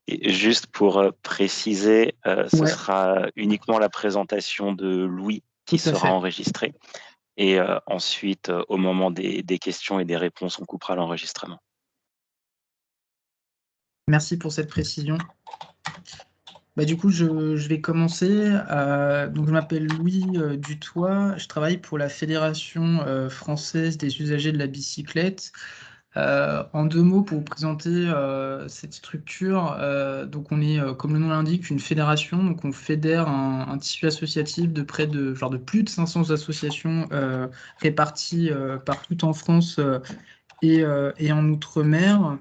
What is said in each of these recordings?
Et juste pour préciser, ce Ouais, sera uniquement la présentation de Louis qui tout à sera fait. enregistrée. Et ensuite, au moment des questions et des réponses, on coupera l'enregistrement. Merci pour cette précision. Bah, du coup, je vais commencer. Donc, je m'appelle Louis Dutoit. Je travaille pour la Fédération française des usagers de la bicyclette. En deux mots, pour vous présenter cette structure, donc on est, comme le nom l'indique, une fédération. Donc, on fédère un tissu associatif de près de, genre de plus de 500 associations réparties partout en France et en Outre-mer.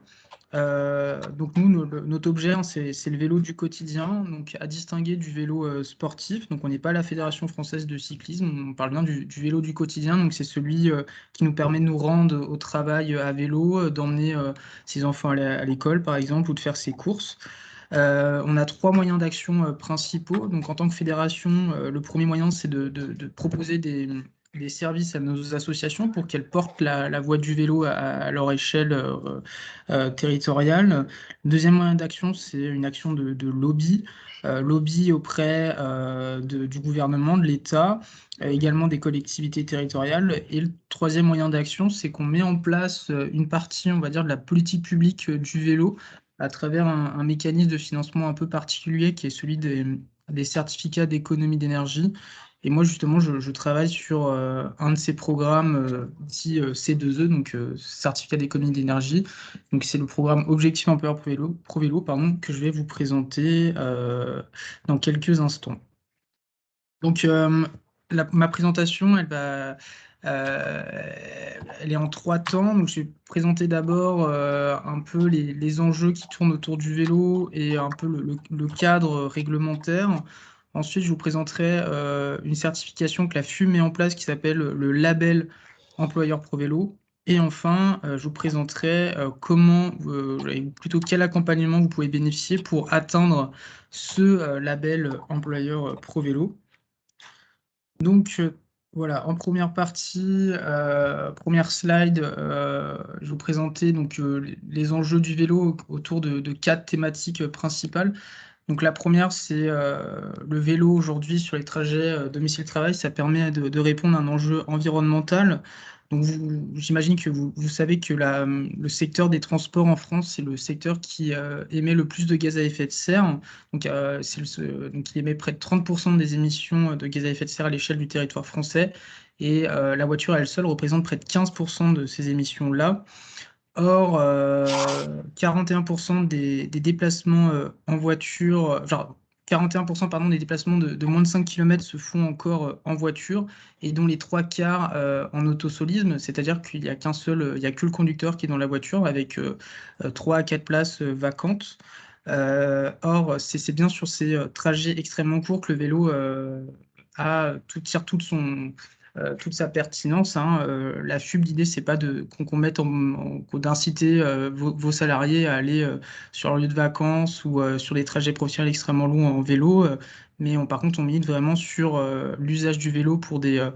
Donc nous, notre objet, hein, c'est le vélo du quotidien, donc à distinguer du vélo sportif. Donc on n'est pas la Fédération française de cyclisme, on parle bien du vélo du quotidien. Donc c'est celui qui nous permet de nous rendre au travail à vélo, d'emmener ses enfants à l'école par exemple, ou de faire ses courses. On a trois moyens d'action principaux. Donc en tant que fédération, le premier moyen, c'est de proposer des services à nos associations pour qu'elles portent la voie du vélo à leur échelle territoriale. Le deuxième moyen d'action, c'est une action de lobby, lobby auprès du gouvernement, de l'État, également des collectivités territoriales. Et le troisième moyen d'action, c'est qu'on met en place une partie, on va dire, de la politique publique du vélo à travers un mécanisme de financement un peu particulier qui est celui des certificats d'économie d'énergie. Et moi, justement, je travaille sur un de ces programmes dit C2E, donc certificat d'économie d'énergie. Donc, c'est le programme Objectif Employeur Pro Vélo, pardon, que je vais vous présenter dans quelques instants. Donc, ma présentation, elle est en trois temps. Donc, je vais présenter d'abord un peu les enjeux qui tournent autour du vélo et un peu le cadre réglementaire. Ensuite, je vous présenterai une certification que la FUM met en place qui s'appelle le label Employeur Pro Vélo. Et enfin, je vous présenterai et plutôt quel accompagnement vous pouvez bénéficier pour atteindre ce label Employeur Pro Vélo. Donc voilà, en première partie, première slide, je vous présentais donc les enjeux du vélo autour de quatre thématiques principales. Donc la première, c'est le vélo aujourd'hui sur les trajets domicile-travail. Ça permet de répondre à un enjeu environnemental. Donc j'imagine que vous savez que le secteur des transports en France, c'est le secteur qui émet le plus de gaz à effet de serre. Donc, donc il émet près de 30% des émissions de gaz à effet de serre à l'échelle du territoire français. Et la voiture, elle seule, représente près de 15% de ces émissions-là. Or, 41% des déplacements en voiture, genre 41% pardon, des déplacements de moins de 5 km se font encore en voiture et dont les trois quarts en autosolisme, c'est-à-dire qu'il n'y a il y a que le conducteur qui est dans la voiture avec 3 à 4 places vacantes. Or, c'est bien sur ces trajets extrêmement courts que le vélo tire toute sa pertinence, hein. La FUB, l'idée, c'est pas qu'on mette d'inciter vos salariés à aller sur leur lieu de vacances ou sur des trajets professionnels extrêmement longs en vélo, mais par contre, on milite vraiment sur l'usage du vélo pour des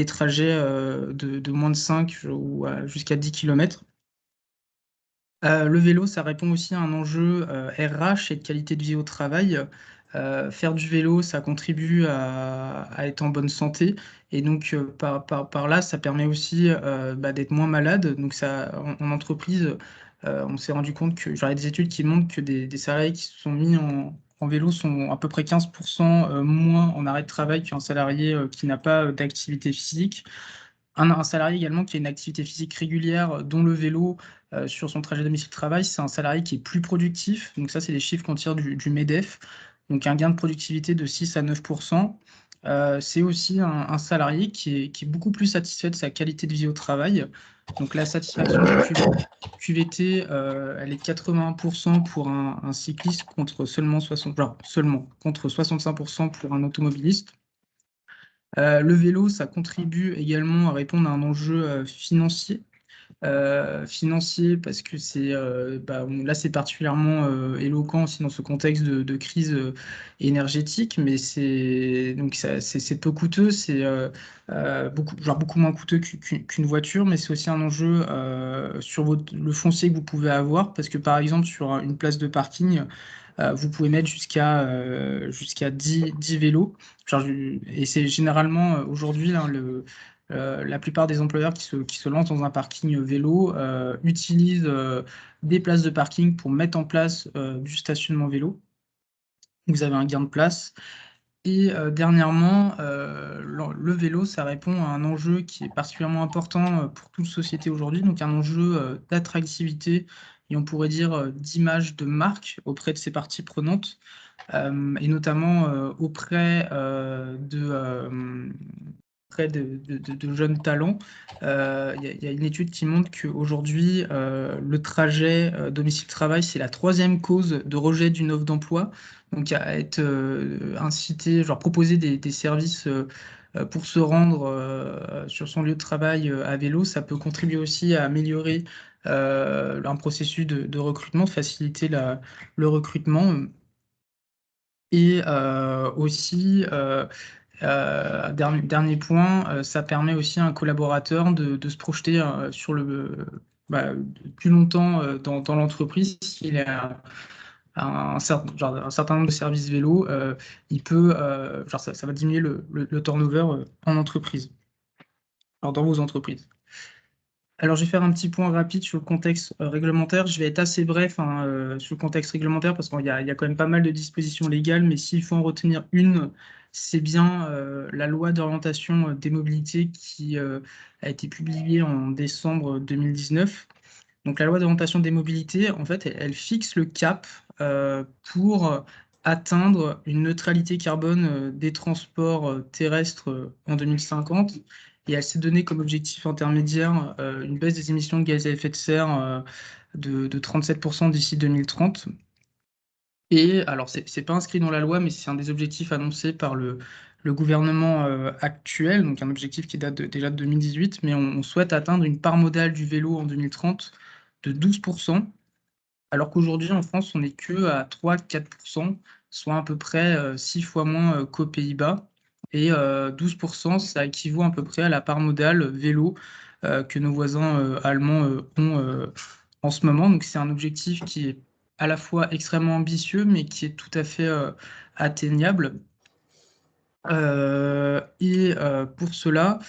trajets de moins de 5 ou jusqu'à 10 km. Le vélo, ça répond aussi à un enjeu RH et de qualité de vie au travail. Faire du vélo, ça contribue à être en bonne santé. Et donc, par là, ça permet aussi d'être moins malade. Donc, en entreprise, on s'est rendu compte que, genre, il y a des études qui montrent que des salariés qui se sont mis en vélo sont à peu près 15% moins en arrêt de travail qu'un salarié qui n'a pas d'activité physique. Un salarié également qui a une activité physique régulière, dont le vélo, sur son trajet domicile-travail, c'est un salarié qui est plus productif. Donc ça, c'est des chiffres qu'on tire du MEDEF. Donc un gain de productivité de 6 à 9%. C'est aussi un salarié qui est beaucoup plus satisfait de sa qualité de vie au travail. Donc la satisfaction QVT, elle est de 81% pour un cycliste contre seulement 60, genre, seulement contre 65% pour un automobiliste. Le vélo, ça contribue également à répondre à un enjeu financier. financier, parce que là c'est particulièrement éloquent aussi dans ce contexte de crise énergétique, mais c'est peu coûteux, c'est beaucoup moins coûteux qu'une voiture, mais c'est aussi un enjeu sur le foncier que vous pouvez avoir, parce que par exemple sur une place de parking, vous pouvez mettre jusqu'à 10 vélos. Et c'est généralement aujourd'hui là, la plupart des employeurs qui se lancent dans un parking vélo utilisent des places de parking pour mettre en place du stationnement vélo. Vous avez un gain de place. Et dernièrement, le vélo, ça répond à un enjeu qui est particulièrement important pour toute société aujourd'hui, donc un enjeu d'attractivité et on pourrait dire d'image de marque auprès de ses parties prenantes, et notamment auprès de jeunes talents. Il y a une étude qui montre qu'aujourd'hui, le trajet domicile-travail, c'est la troisième cause de rejet d'une offre d'emploi. Donc, à être incité, genre proposer des services pour se rendre sur son lieu de travail à vélo, ça peut contribuer aussi à améliorer un processus de recrutement, de faciliter le recrutement. Et aussi, dernier point, ça permet aussi à un collaborateur de se projeter plus longtemps dans l'entreprise. S'il a un certain nombre de services vélo, ça va diminuer le turnover en entreprise, alors dans vos entreprises. Alors, je vais faire un petit point rapide sur le contexte réglementaire. Je vais être assez bref hein, sur le contexte réglementaire parce qu'il y a quand même pas mal de dispositions légales, mais s'il faut en retenir une, c'est bien la loi d'orientation des mobilités qui a été publiée en décembre 2019. Donc, la loi d'orientation des mobilités, en fait, elle fixe le cap pour atteindre une neutralité carbone des transports terrestres en 2050. Et elle s'est donnée comme objectif intermédiaire une baisse des émissions de gaz à effet de serre de 37% d'ici 2030. Et alors, c'est pas inscrit dans la loi, mais c'est un des objectifs annoncés par le gouvernement actuel, donc un objectif qui date déjà de 2018, mais on souhaite atteindre une part modale du vélo en 2030 de 12%, alors qu'aujourd'hui en France, on n'est que à 3-4%, soit à peu près 6 fois moins qu'aux Pays-Bas. Et 12%, ça équivaut à peu près à la part modale vélo que nos voisins allemands ont en ce moment. Donc c'est un objectif qui est à la fois extrêmement ambitieux, mais qui est tout à fait atteignable. Pour cela,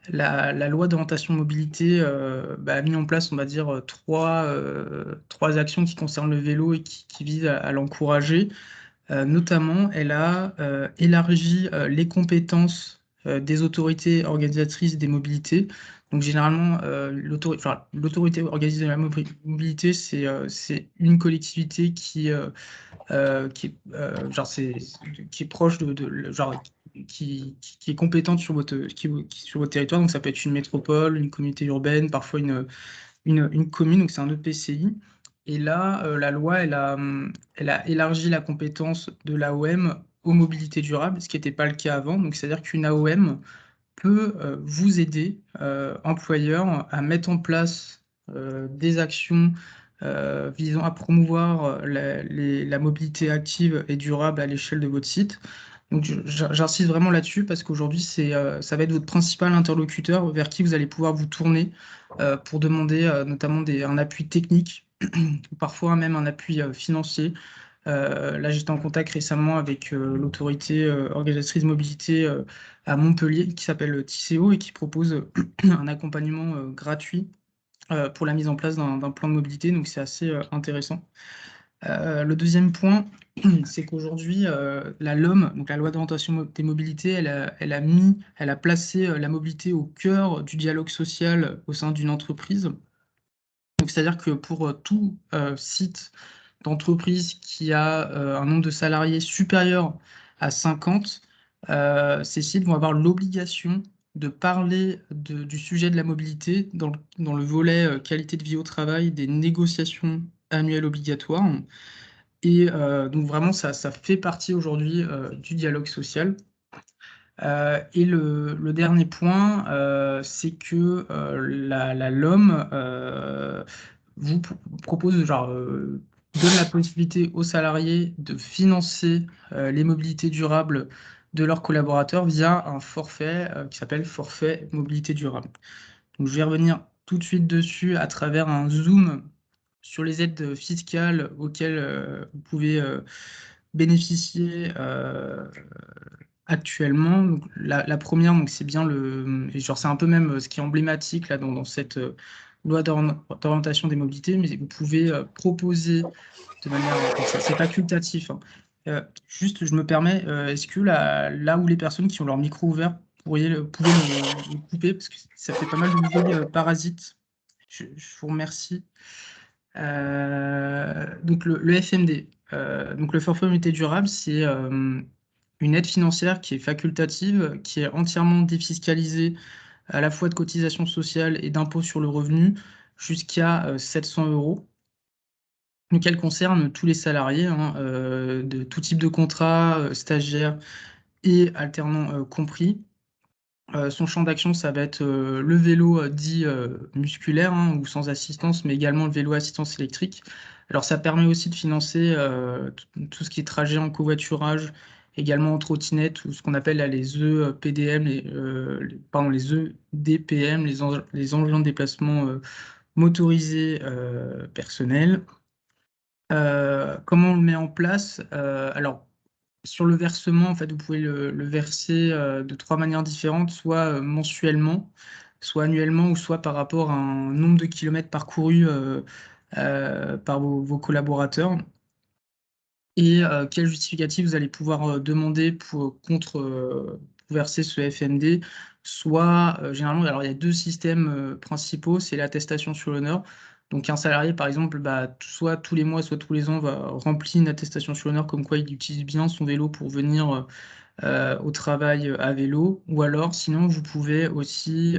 la loi d'orientation mobilité a mis en place, on va dire, trois actions qui concernent le vélo et qui visent à l'encourager. Notamment, elle a élargi les compétences des autorités organisatrices des mobilités. Donc, généralement, l'autorité organisatrice de la mobilité, c'est une collectivité qui est proche qui est compétente sur votre territoire. Donc, ça peut être une métropole, une communauté urbaine, parfois une commune, donc c'est un EPCI. Et là, la loi, elle a élargi la compétence de l'AOM aux mobilités durables, ce qui n'était pas le cas avant. Donc, c'est-à-dire qu'une AOM peut vous aider, employeur, à mettre en place des actions visant à promouvoir la mobilité active et durable à l'échelle de votre site. Donc, j'insiste vraiment là-dessus parce qu'aujourd'hui, ça va être votre principal interlocuteur vers qui vous allez pouvoir vous tourner pour demander notamment un appui technique, ou parfois même un appui financier. Là, j'étais en contact récemment avec l'autorité organisatrice de mobilité à Montpellier qui s'appelle Tisséo et qui propose un accompagnement gratuit pour la mise en place d'un plan de mobilité. Donc, c'est assez intéressant. Le deuxième point, c'est qu'aujourd'hui, la LOM, donc la loi d'orientation des mobilités, elle a placé la mobilité au cœur du dialogue social au sein d'une entreprise. Donc, c'est-à-dire que pour tout site d'entreprise qui a un nombre de salariés supérieur à 50, ces sites vont avoir l'obligation de parler du sujet de la mobilité dans le volet qualité de vie au travail des négociations annuelles obligatoires. Et donc vraiment, ça fait partie aujourd'hui du dialogue social. Et le dernier point, c'est que la LOM propose, genre, donne la possibilité aux salariés de financer les mobilités durables de leurs collaborateurs via un forfait qui s'appelle forfait mobilité durable. Donc, je vais revenir tout de suite dessus à travers un zoom sur les aides fiscales auxquelles vous pouvez bénéficier actuellement. Donc, la première, donc c'est bien et genre c'est un peu même ce qui est emblématique là dans cette loi d'orientation des mobilités, mais vous pouvez proposer de manière, alors c'est facultatif, hein. Juste, je me permets, est-ce que là où les personnes qui ont leur micro ouvert pouvaient le couper parce que ça fait pas mal de bruit parasite. Je vous remercie. Donc le FMD, donc le forfait mobilité durable, c'est une aide financière qui est facultative, qui est entièrement défiscalisée à la fois de cotisations sociales et d'impôts sur le revenu jusqu'à 700 euros. Donc elle concerne tous les salariés, hein, de tout type de contrat, stagiaires et alternants compris. Son champ d'action, ça va être le vélo dit musculaire, hein, ou sans assistance, mais également le vélo à assistance électrique. Alors ça permet aussi de financer tout ce qui est trajet en covoiturage, également en trottinette, ou ce qu'on appelle là, les EPDM, pardon, les EDPM, les engins de déplacement motorisés personnels. Comment on le met en place? Alors, sur le versement, en fait, vous pouvez le verser de trois manières différentes, soit mensuellement, soit annuellement, ou soit par rapport à un nombre de kilomètres parcourus par vos collaborateurs. Et quel justificatif vous allez pouvoir demander pour verser ce FMD? Soit, généralement, alors il y a deux systèmes principaux, c'est l'attestation sur l'honneur. Donc un salarié, par exemple, bah, soit tous les mois, soit tous les ans, va remplir une attestation sur l'honneur comme quoi il utilise bien son vélo pour venir au travail à vélo, ou alors sinon vous pouvez aussi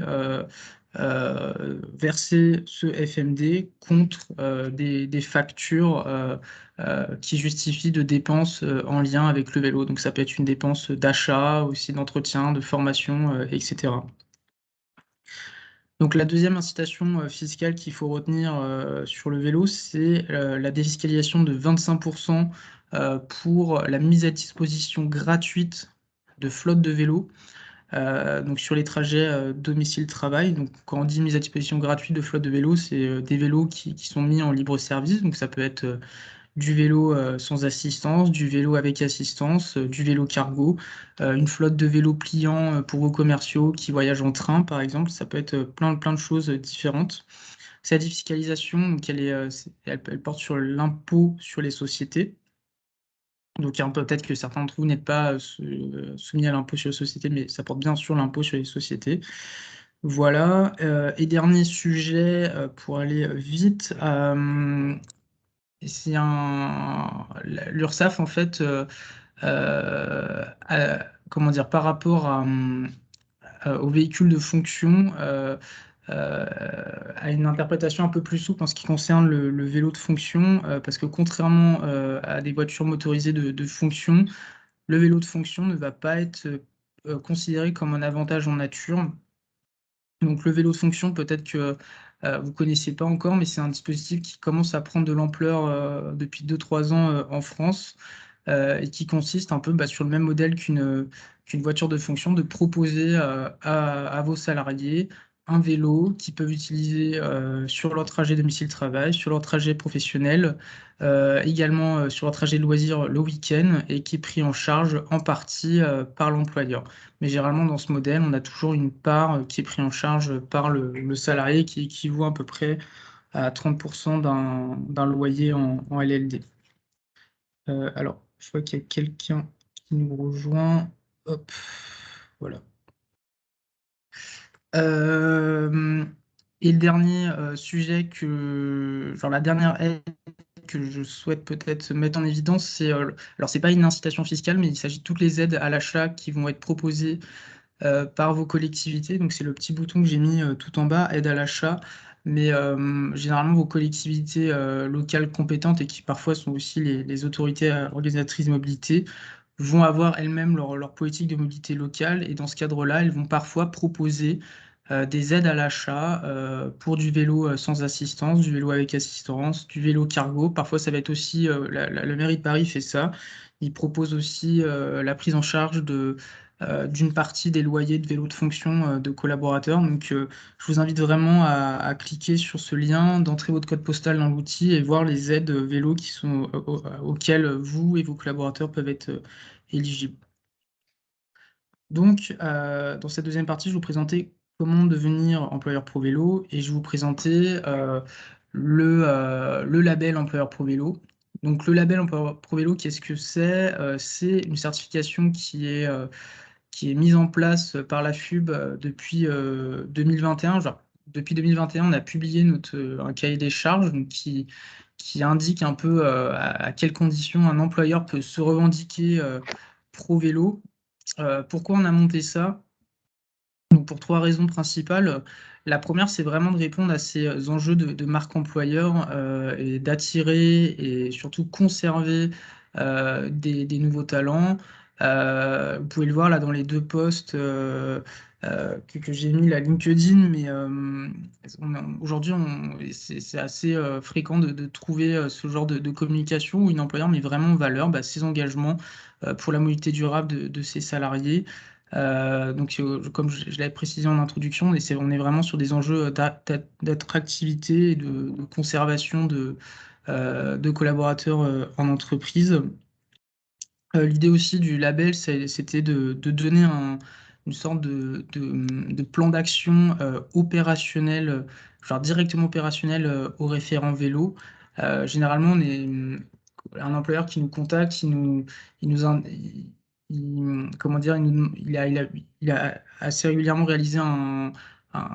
verser ce FMD contre des factures qui justifient de dépenses en lien avec le vélo. Donc ça peut être une dépense d'achat, aussi d'entretien, de formation, etc. Donc la deuxième incitation fiscale qu'il faut retenir sur le vélo, c'est la défiscalisation de 25% pour la mise à disposition gratuite de flottes de vélos, donc sur les trajets domicile-travail. Donc quand on dit mise à disposition gratuite de flottes de vélos, c'est des vélos qui sont mis en libre service. Donc ça peut être du vélo sans assistance, du vélo avec assistance, du vélo cargo, une flotte de vélos pliants pour vos commerciaux qui voyagent en train, par exemple. Ça peut être plein de choses différentes. Cette défiscalisation, donc elle porte sur l'impôt sur les sociétés. Donc peut-être que certains d'entre vous n'êtes pas soumis à l'impôt sur les sociétés, mais ça porte bien sur l'impôt sur les sociétés. Voilà. Et dernier sujet pour aller vite. C'est l'URSSAF, en fait, comment dire, par rapport aux véhicules de fonction, a une interprétation un peu plus souple en ce qui concerne le vélo de fonction, parce que contrairement à des voitures motorisées de fonction, le vélo de fonction ne va pas être considéré comme un avantage en nature. Donc le vélo de fonction, peut-être que vous ne connaissez pas encore, mais c'est un dispositif qui commence à prendre de l'ampleur depuis 2-3 ans en France, et qui consiste un peu sur le même modèle qu'une voiture de fonction, de proposer à vos salariés un vélo qu'ils peuvent utiliser sur leur trajet domicile-travail, sur leur trajet professionnel, également sur leur trajet de loisir le week-end, et qui est pris en charge en partie par l'employeur. Mais généralement, dans ce modèle, on a toujours une part qui est prise en charge par le salarié, qui équivaut à peu près à 30% d'un loyer en LLD. Alors, je vois qu'il y a quelqu'un qui nous rejoint. Hop, voilà. Euh, et le dernier sujet genre la dernière aide que je souhaite peut-être mettre en évidence, alors c'est pas une incitation fiscale, mais il s'agit de toutes les aides à l'achat qui vont être proposées par vos collectivités. Donc c'est le petit bouton que j'ai mis tout en bas, aide à l'achat. Mais généralement, vos collectivités locales compétentes et qui parfois sont aussi les autorités organisatrices de mobilité vont avoir elles-mêmes leur politique de mobilité locale et dans ce cadre-là, elles vont parfois proposer des aides à l'achat pour du vélo sans assistance, du vélo avec assistance, du vélo cargo. Parfois, ça va être aussi, la mairie de Paris fait ça. Il propose aussi la prise en charge d'une partie des loyers de vélos de fonction de collaborateurs. Donc, je vous invite vraiment à cliquer sur ce lien, d'entrer votre code postal dans l'outil et voir les aides vélos qui sont, auxquelles vous et vos collaborateurs peuvent être éligibles. Donc, dans cette deuxième partie, je vais vous présenter comment devenir employeur pro vélo et je vais vous présenter le label employeur pro vélo. Donc, le label employeur pro vélo, qu'est-ce que c'est? C'est une certification qui est mise en place par la FUB depuis 2021. Genre, depuis 2021, on a publié un cahier des charges donc, qui indique un peu à quelles conditions un employeur peut se revendiquer pro vélo. Pourquoi on a monté ça? Donc pour trois raisons principales. La première, c'est vraiment de répondre à ces enjeux de marque employeur et d'attirer et surtout conserver des nouveaux talents. Vous pouvez le voir là dans les deux posts que j'ai mis, la LinkedIn, mais aujourd'hui, c'est assez fréquent de trouver ce genre de communication où une employeur met vraiment en valeur ses engagements pour la mobilité durable de ses salariés. Donc, comme je l'avais précisé en introduction, on est vraiment sur des enjeux d'attractivité et de conservation de collaborateurs en entreprise. L'idée aussi du label, c'était de donner une sorte de plan d'action opérationnel, genre directement opérationnel au référent vélo. Généralement, un employeur qui nous contacte, il nous, in- comment dire, il a assez régulièrement réalisé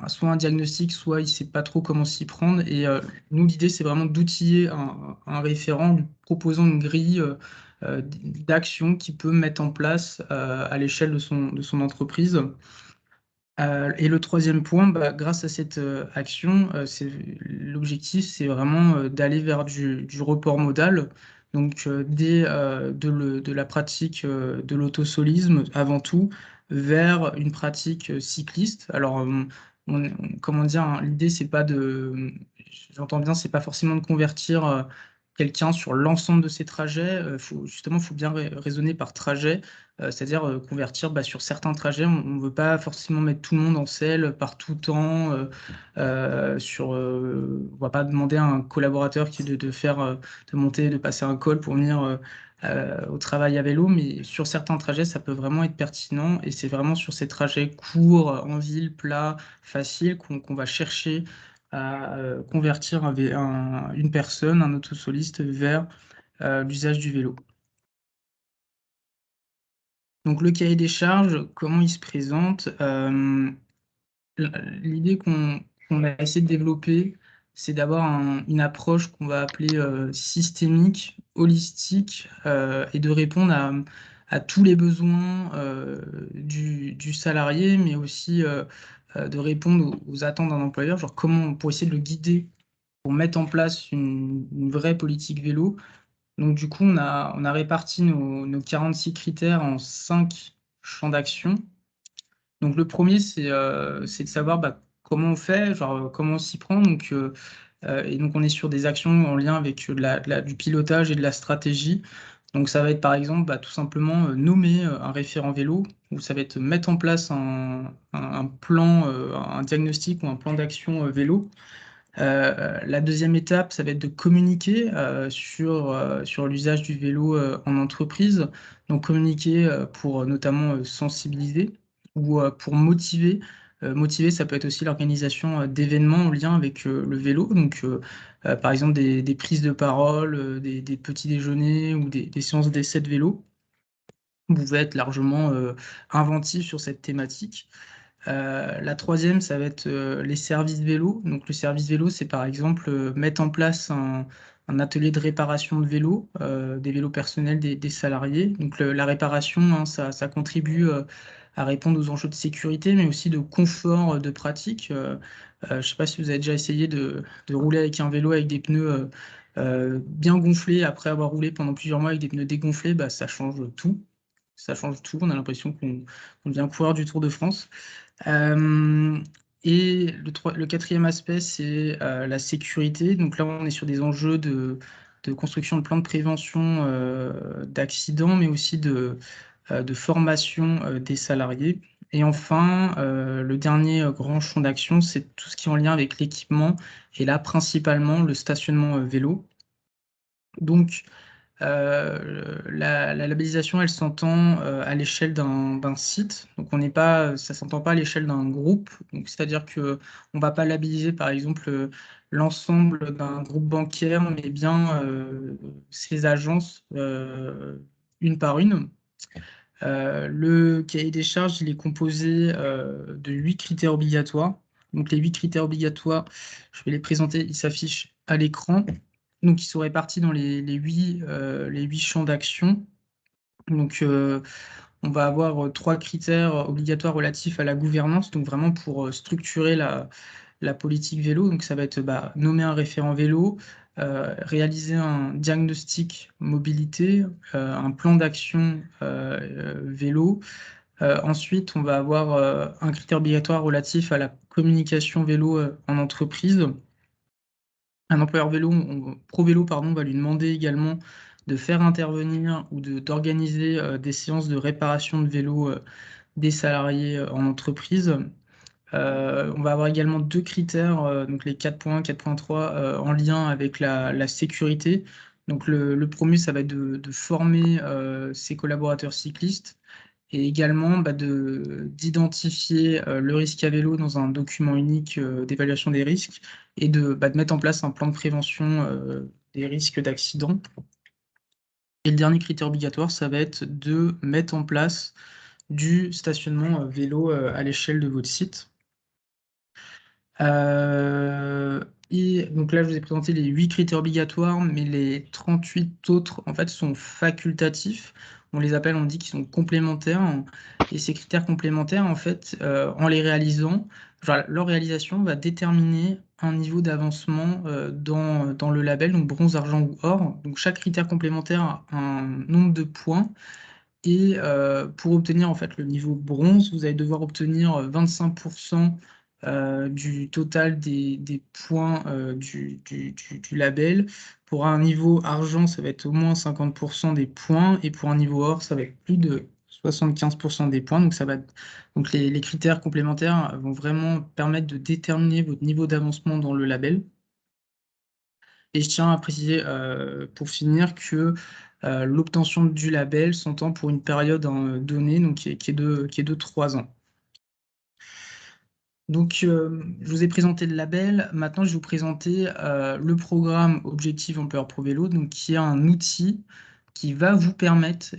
soit un diagnostic, soit il ne sait pas trop comment s'y prendre. Et nous, l'idée, c'est vraiment d'outiller un référent, lui proposant une grille d'action qu'il peut mettre en place à l'échelle de son entreprise. Et le troisième point, grâce à cette action, l'objectif, c'est vraiment d'aller vers du report modal, donc de la pratique de l'autosolisme avant tout, vers une pratique cycliste. Alors, comment dire, hein, l'idée, c'est pas j'entends bien, c'est pas forcément de convertir quelqu'un sur l'ensemble de ses trajets. Justement, il faut bien raisonner par trajet, c'est-à-dire convertir sur certains trajets. On ne veut pas forcément mettre tout le monde en selle par tout temps. On ne va pas demander à un collaborateur de monter, de passer un col pour venir au travail à vélo, mais sur certains trajets, ça peut vraiment être pertinent. Et c'est vraiment sur ces trajets courts, en ville, plats, faciles, qu'on va chercher à convertir une personne, un autosoliste, vers l'usage du vélo. Donc le cahier des charges, comment il se présente? L'idée qu'on a essayé de développer, c'est d'avoir une approche qu'on va appeler systémique, holistique, et de répondre à tous les besoins du salarié, mais aussi de répondre aux attentes d'un employeur, genre pour essayer de le guider pour mettre en place une vraie politique vélo. Donc du coup, on a réparti nos 46 critères en 5 champs d'action. Donc le premier, c'est de savoir comment on fait, genre comment on s'y prend. Et donc on est sur des actions en lien avec du pilotage et de la stratégie. Donc ça va être par exemple tout simplement nommer un référent vélo, ou ça va être mettre en place un plan, un diagnostic ou un plan d'action vélo. La deuxième étape, ça va être de communiquer sur l'usage du vélo en entreprise. Donc communiquer pour notamment sensibiliser ou pour motiver. Motiver, ça peut être aussi l'organisation d'événements en lien avec le vélo. Donc par exemple des prises de parole, des petits déjeuners ou des séances d'essai de vélo. Vous pouvez être largement inventif sur cette thématique. La troisième, ça va être les services vélo. Donc, le service vélo, c'est par exemple mettre en place un atelier de réparation de vélos, des vélos personnels des salariés. Donc, la réparation, hein, ça contribue à répondre aux enjeux de sécurité, mais aussi de confort de pratique. Je ne sais pas si vous avez déjà essayé de rouler avec un vélo avec des pneus bien gonflés après avoir roulé pendant plusieurs mois avec des pneus dégonflés, ça change tout. ça change tout. On a l'impression qu'on devient coureur du Tour de France. Euh, et le quatrième aspect, c'est la sécurité. Donc là, on est sur des enjeux de construction de plans de prévention d'accidents, mais aussi de formation des salariés. Et enfin, le dernier grand champ d'action, c'est tout ce qui est en lien avec l'équipement, et là, principalement le stationnement vélo. Donc, la labellisation, elle s'entend à l'échelle d'un site. Donc, on n'est pas, ça s'entend pas à l'échelle d'un groupe. Donc, c'est-à-dire que on va pas labelliser, par exemple, l'ensemble d'un groupe bancaire, mais bien ses agences une par une. Le cahier des charges, il est composé de 8 critères obligatoires. Donc, les 8 critères obligatoires, je vais les présenter, ils s'affichent à l'écran. Donc, ils sont répartis dans les huit champs d'action. Donc, on va avoir 3 critères obligatoires relatifs à la gouvernance, donc vraiment pour structurer la politique vélo. Donc, ça va être nommer un référent vélo, réaliser un diagnostic mobilité, un plan d'action vélo. Ensuite, on va avoir un critère obligatoire relatif à la communication vélo en entreprise. Un employeur vélo, pro vélo, pardon, va lui demander également de faire intervenir ou d'organiser des séances de réparation de vélo des salariés en entreprise. On va avoir également 2 critères, donc les 4.1, 4.3, en lien avec la sécurité. Donc le premier, ça va être de former ses collaborateurs cyclistes et également d'identifier le risque à vélo dans un document unique d'évaluation des risques et de mettre en place un plan de prévention des risques d'accident. Et le dernier critère obligatoire, ça va être de mettre en place du stationnement vélo à l'échelle de votre site. Et donc là, je vous ai présenté les 8 critères obligatoires, mais les 38 autres, en fait, sont facultatifs. On les appelle, on dit qu'ils sont complémentaires. Et ces critères complémentaires, en fait, en les réalisant, genre, leur réalisation va déterminer un niveau d'avancement dans le label, donc bronze, argent ou or. Donc chaque critère complémentaire a un nombre de points. Et pour obtenir en fait le niveau bronze, vous allez devoir obtenir 25% du total des points du label. Pour un niveau argent, ça va être au moins 50% des points. Et pour un niveau or, ça va être plus de 75% des points. Donc les critères complémentaires vont vraiment permettre de déterminer votre niveau d'avancement dans le label. Et je tiens à préciser pour finir que l'obtention du label s'entend pour une période donnée, donc qui est de 3 ans. Donc, je vous ai présenté le label. Maintenant, je vais vous présenter le programme Objectif Employeur Pro Vélo, donc qui est un outil qui va vous permettre,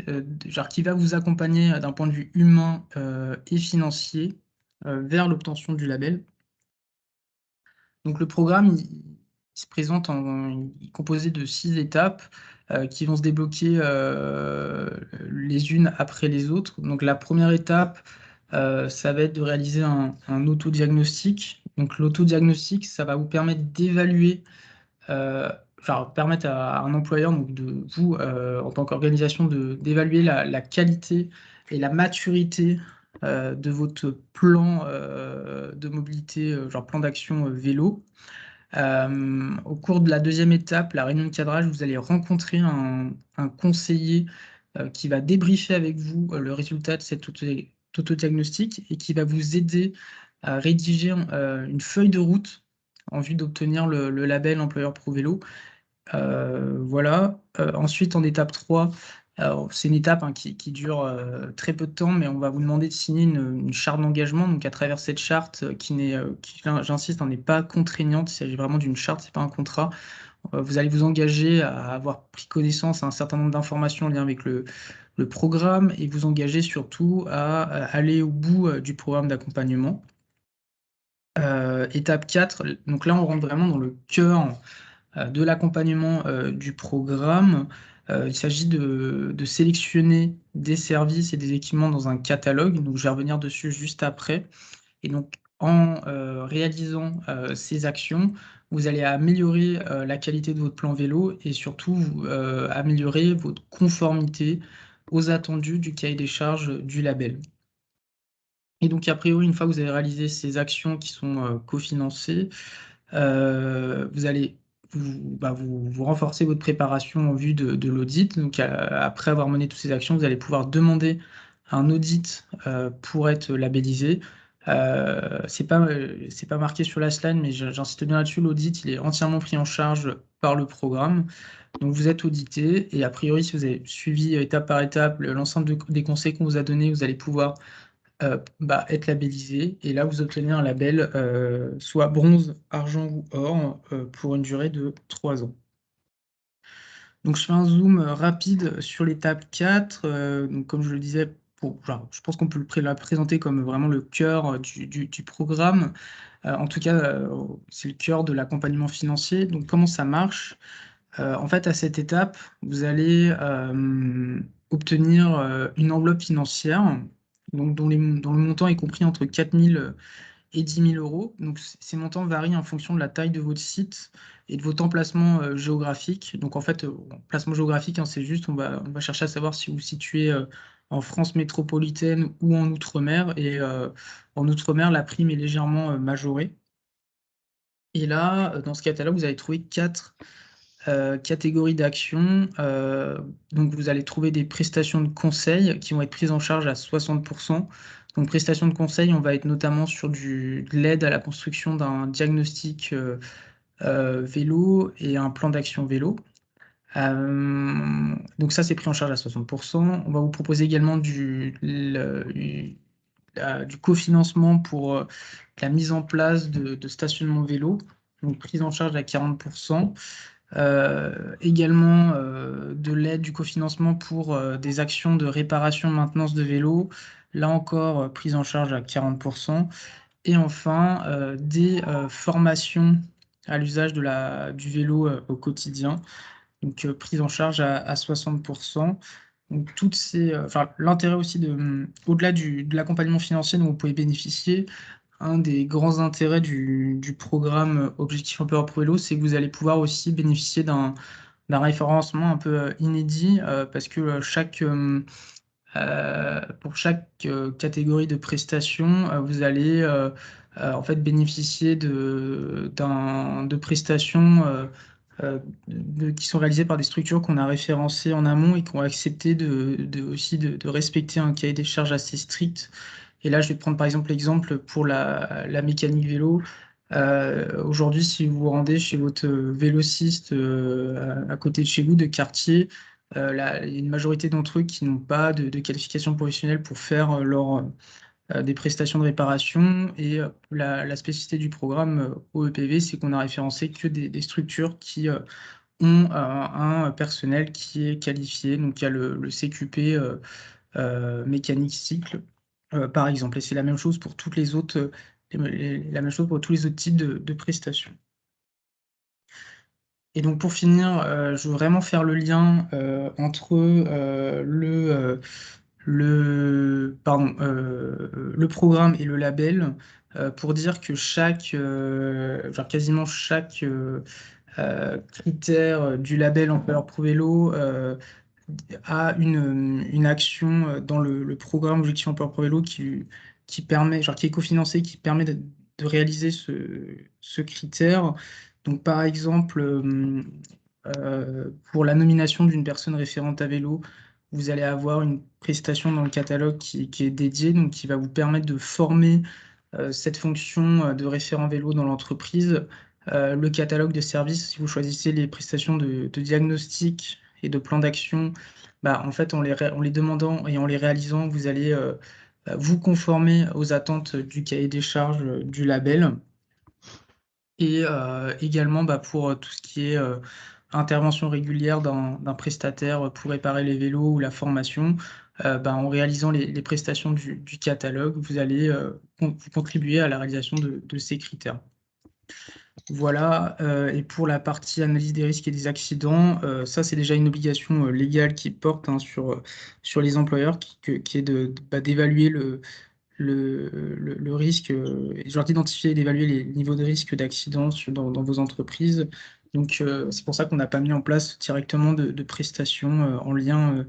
qui va vous accompagner d'un point de vue humain et financier vers l'obtention du label. Donc, le programme, il se présente il est composé de 6 étapes qui vont se débloquer les unes après les autres. Donc, la première étape, ça va être de réaliser un autodiagnostic. Donc, l'autodiagnostic, ça va vous permettre d'évaluer, permettre à un employeur, donc de vous, en tant qu'organisation, d'évaluer la qualité et la maturité de votre plan de mobilité, genre plan d'action vélo. Au cours de la deuxième étape, la réunion de cadrage, vous allez rencontrer un conseiller qui va débriefer avec vous le résultat de cet autodiagnostic et qui va vous aider à rédiger une feuille de route en vue d'obtenir le label employeur pro vélo. Voilà. Ensuite, en étape 3, c'est une étape qui dure très peu de temps, mais on va vous demander de signer une charte d'engagement. Donc, à travers cette charte, j'insiste, n'est pas contraignante, il s'agit vraiment d'une charte, c'est pas un contrat. Vous allez vous engager à avoir pris connaissance à un certain nombre d'informations en lien avec le programme et vous engager surtout à aller au bout du programme d'accompagnement. Étape 4, donc là, on rentre vraiment dans le cœur de l'accompagnement du programme. Il s'agit de sélectionner des services et des équipements dans un catalogue. Donc, je vais revenir dessus juste après. Et donc, en réalisant ces actions, vous allez améliorer la qualité de votre plan vélo et surtout améliorer votre conformité aux attendus du cahier des charges du label. Et donc, a priori, une fois que vous avez réalisé ces actions qui sont cofinancées, vous allez vous renforcer votre préparation en vue de l'audit. Donc, après avoir mené toutes ces actions, vous allez pouvoir demander un audit pour être labellisé. C'est pas marqué sur la slide, mais j'insiste bien là-dessus. L'audit, il est entièrement pris en charge par le programme. Donc, vous êtes audité et a priori, si vous avez suivi étape par étape l'ensemble des conseils qu'on vous a donnés, vous allez pouvoir être labellisé. Et là, vous obtenez un label soit bronze, argent ou or pour une durée de 3 ans. Donc, je fais un zoom rapide sur l'étape 4. Donc, comme je le disais, je pense qu'on peut la présenter comme vraiment le cœur du programme. En tout cas, c'est le cœur de l'accompagnement financier. Donc, comment ça marche? En fait, à cette étape, vous allez obtenir une enveloppe financière donc, dont le montant est compris entre 4 000 et 10 000 euros. Donc, ces montants varient en fonction de la taille de votre site et de votre emplacement géographique. Donc, en fait, placement géographique, hein, c'est juste, on va chercher à savoir si vous vous situez en France métropolitaine ou en Outre-mer. Et en Outre-mer, la prime est légèrement majorée. Et là, dans ce catalogue, vous allez trouver 4 catégories d'actions. Donc, vous allez trouver des prestations de conseil qui vont être prises en charge à 60%. Donc, prestations de conseil, on va être notamment sur de l'aide à la construction d'un diagnostic vélo et un plan d'action vélo. Donc ça, c'est pris en charge à 60%. On va vous proposer également du cofinancement pour la mise en place de stationnement vélo, donc prise en charge à 40%. Également de l'aide du cofinancement pour des actions de réparation, maintenance de vélo, là encore prise en charge à 40%. Et enfin, des formations à l'usage du vélo au quotidien, donc prise en charge à 60%. Donc, l'intérêt aussi au-delà de l'accompagnement financier dont vous pouvez bénéficier, un des grands intérêts du programme Objectif Emploi Pro Vélo, c'est que vous allez pouvoir aussi bénéficier d'un référencement un peu inédit parce que pour chaque catégorie de prestations, vous allez en fait bénéficier de prestations qui sont réalisées par des structures qu'on a référencées en amont et qui ont accepté aussi de respecter un cahier des charges assez strict. Et là, je vais prendre par exemple l'exemple pour la mécanique vélo. Aujourd'hui, si vous vous rendez chez votre vélociste à côté de chez vous, de quartier, il y a une majorité d'entre eux qui n'ont pas de qualification professionnelle pour faire des prestations de réparation. Et la spécificité du programme OEPV, c'est qu'on a référencé que des structures qui ont un personnel qui est qualifié. Donc, il y a le CQP mécanique cycle, par exemple. Et c'est la même chose pour toutes les autres, la même chose pour tous les autres types de prestations. Et donc pour finir, je veux vraiment faire le lien entre le programme et le label pour dire que quasiment chaque critère du label Employeur Pro Vélo a une action dans le programme Objectif Emploi Pro Vélo qui permet, qui est cofinancé, qui permet de réaliser ce critère. Donc, par exemple, pour la nomination d'une personne référente à vélo, vous allez avoir une prestation dans le catalogue qui est dédiée, donc qui va vous permettre de former cette fonction de référent vélo dans l'entreprise. Le catalogue de services, si vous choisissez les prestations de diagnostic et de plan d'action, en fait, en les demandant et en les réalisant, vous allez vous conformer aux attentes du cahier des charges du label. Et également pour tout ce qui est intervention régulière d'un prestataire pour réparer les vélos ou la formation, en réalisant les prestations du catalogue, vous allez vous contribuer à la réalisation de ces critères. Voilà, et pour la partie analyse des risques et des accidents, ça c'est déjà une obligation légale qui porte sur les employeurs, qui est d'évaluer le risque, genre d'identifier et d'évaluer les niveaux de risque d'accident dans vos entreprises. Donc c'est pour ça qu'on n'a pas mis en place directement de prestations en lien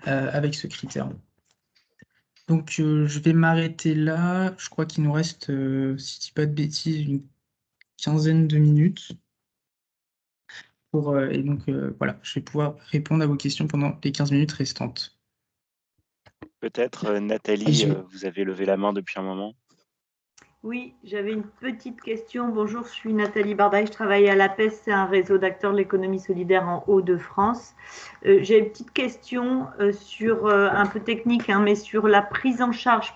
avec ce critère. Donc, je vais m'arrêter là. Je crois qu'il nous reste, si je dis pas de bêtises, une quinzaine de minutes. Et donc, voilà, je vais pouvoir répondre à vos questions pendant les 15 minutes restantes. Peut-être, Et Nathalie, je vais- vous avez levé la main depuis un moment. Oui, j'avais une petite question. Bonjour, je suis Nathalie Bardaille, je travaille à l'APES, c'est un réseau d'acteurs de l'économie solidaire en Hauts-de-France. J'ai une petite question sur un peu technique, hein, mais sur la prise en charge